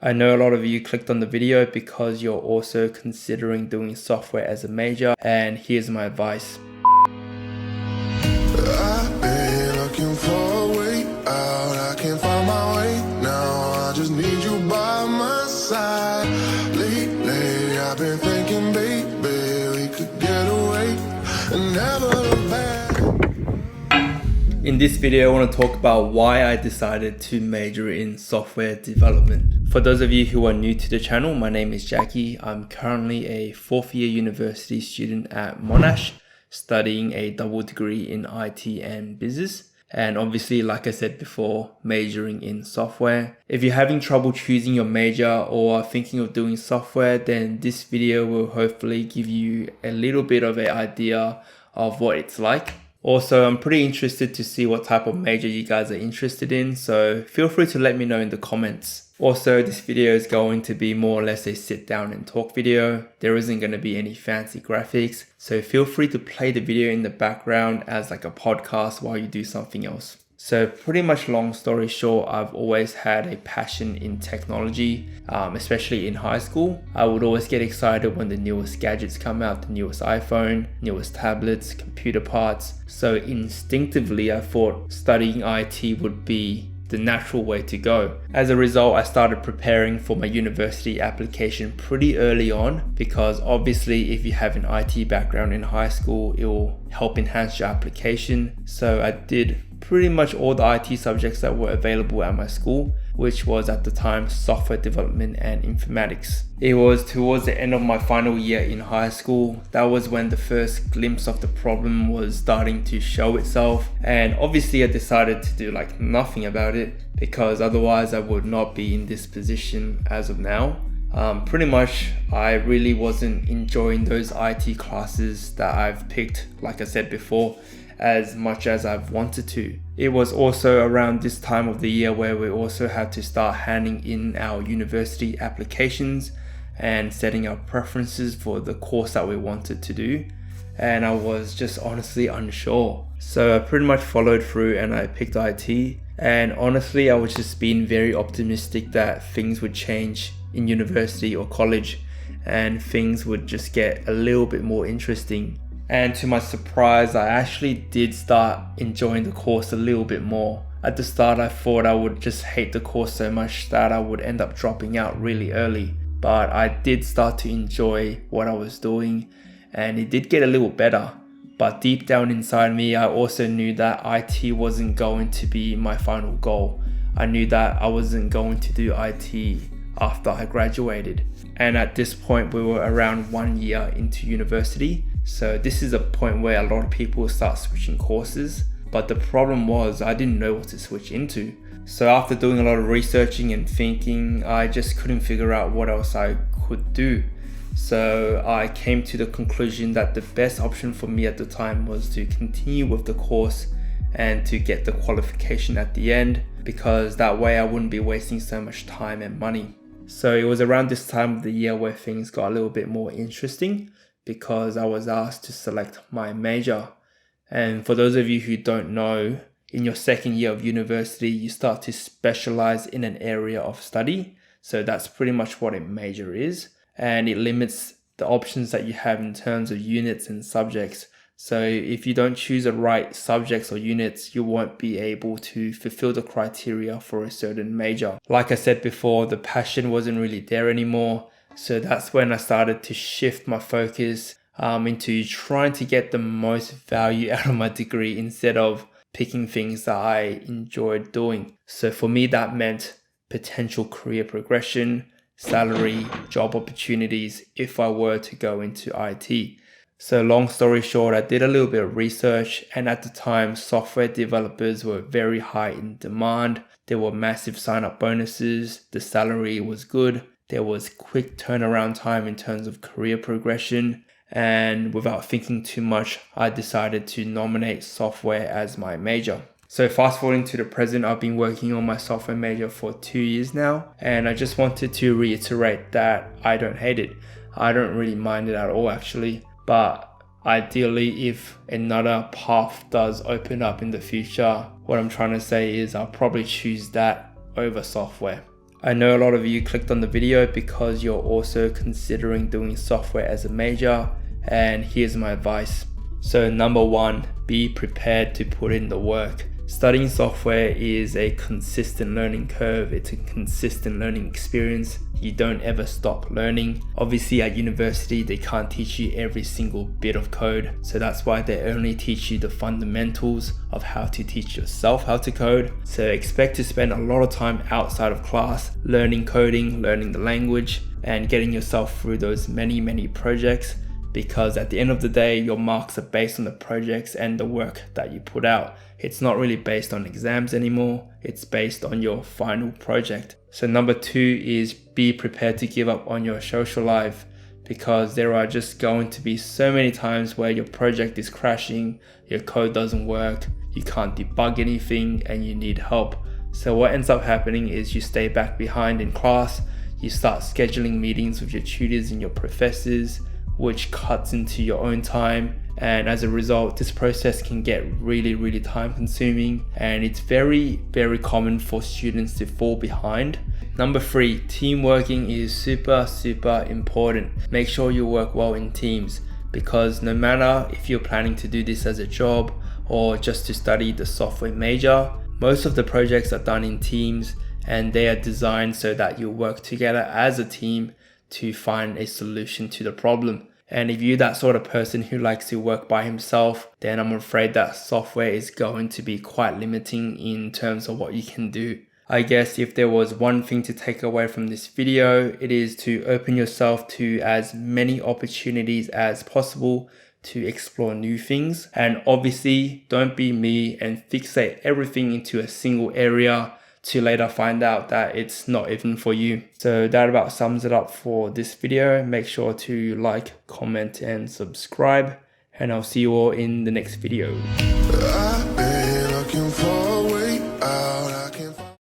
I know a lot of you clicked on the video because you're also considering doing software as a major, and here's my advice. I've been looking for a way out, I can't find my way now, I just need you by my side. Lately I've been thinking, baby, we could get away and never look back. In this video, I want to talk about why I decided to major in software development. For those of you who are new to the channel, my name is Jacky. I'm currently a 4th year university student at Monash, studying a double degree in IT and business. And obviously, like I said before, majoring in software. If you're having trouble choosing your major or are thinking of doing software, then this video will hopefully give you a little bit of an idea of what it's like. Also, I'm pretty interested to see what type of major you guys are interested in, so feel free to let me know in the comments. Also, this video is going to be more or less a sit down and talk video. There isn't going to be any fancy graphics, so feel free to play the video in the background as like a podcast while you do something else. So pretty much long story short, I've always had a passion in technology, especially in high school. I would always get excited when the newest gadgets come out, the newest iPhone, newest tablets, computer parts. So instinctively, I thought studying IT would be the natural way to go. As a result, I started preparing for my university application pretty early on, because obviously if you have an IT background in high school, it will help enhance your application. So I did pretty much all the IT subjects that were available at my school, which was at the time software development and informatics. It was towards the end of my final year in high school. That was when the first glimpse of the problem was starting to show itself, and obviously I decided to do like nothing about it, because otherwise I would not be in this position as of now. Pretty much I really wasn't enjoying those IT classes that I've picked, like I said before, as much as I've wanted to. It was also around this time of the year where we also had to start handing in our university applications and setting our preferences for the course that we wanted to do, and I was just honestly unsure. So I pretty much followed through and I picked IT, and honestly I was just being very optimistic that things would change in university or college and things would just get a little bit more interesting. And to my surprise, I actually did start enjoying the course a little bit more. At the start, I thought I would just hate the course so much that I would end up dropping out really early. But I did start to enjoy what I was doing, and it did get a little better. But deep down inside me, I also knew that IT wasn't going to be my final goal. I knew that I wasn't going to do IT after I graduated. And at this point, we were around 1 year into university. So this is a point where a lot of people start switching courses, but the problem was I didn't know what to switch into. So after doing a lot of researching and thinking, I just couldn't figure out what else I could do. So I came to the conclusion that the best option for me at the time was to continue with the course and to get the qualification at the end, because that way I wouldn't be wasting so much time and money. So it was around this time of the year where things got a little bit more interesting, because I was asked to select my major. And for those of you who don't know, in your second year of university, you start to specialize in an area of study. So that's pretty much what a major is. And it limits the options that you have in terms of units and subjects. So if you don't choose the right subjects or units, you won't be able to fulfill the criteria for a certain major. Like I said before, the passion wasn't really there anymore. So that's when I started to shift my focus into trying to get the most value out of my degree instead of picking things that I enjoyed doing. So for me, that meant potential career progression, salary, job opportunities if I were to go into IT. So long story short, I did a little bit of research, and at the time, software developers were very high in demand. There were massive sign-up bonuses, the salary was good, there was quick turnaround time in terms of career progression, and without thinking too much, I decided to nominate software as my major. So fast forwarding to the present, I've been working on my software major for 2 years now, and I just wanted to reiterate that I don't hate it. I don't really mind it at all actually, but ideally if another path does open up in the future, what I'm trying to say is I'll probably choose that over software. I know a lot of you clicked on the video because you're also considering doing software as a major, and here's my advice. So number one, be prepared to put in the work. Studying software is a consistent learning curve. It's a consistent learning experience. You don't ever stop learning. Obviously at university, they can't teach you every single bit of code. So that's why they only teach you the fundamentals of how to teach yourself how to code. So expect to spend a lot of time outside of class, learning coding, learning the language, and getting yourself through those many projects. Because at the end of the day, your marks are based on the projects and the work that you put out. It's not really based on exams anymore. It's based on your final project. So number two is be prepared to give up on your social life, because there are just going to be so many times where your project is crashing, your code doesn't work, you can't debug anything, and you need help. So what ends up happening is you stay back behind in class, you start scheduling meetings with your tutors and your professors, which cuts into your own time. And as a result, this process can get really time consuming, and it's very common for students to fall behind. Number three, team working is super important. Make sure you work well in teams, because no matter if you're planning to do this as a job or just to study the software major, most of the projects are done in teams, and they are designed so that you work together as a team to find a solution to the problem. And if you're that sort of person who likes to work by himself, then I'm afraid that software is going to be quite limiting in terms of what you can do. I guess if there was one thing to take away from this video, it is to open yourself to as many opportunities as possible to explore new things. And obviously, don't be me and fixate everything into a single area to later find out that it's not even for you. So that about sums it up for this video. Make sure to like, comment, and subscribe, and I'll see you all in the next video.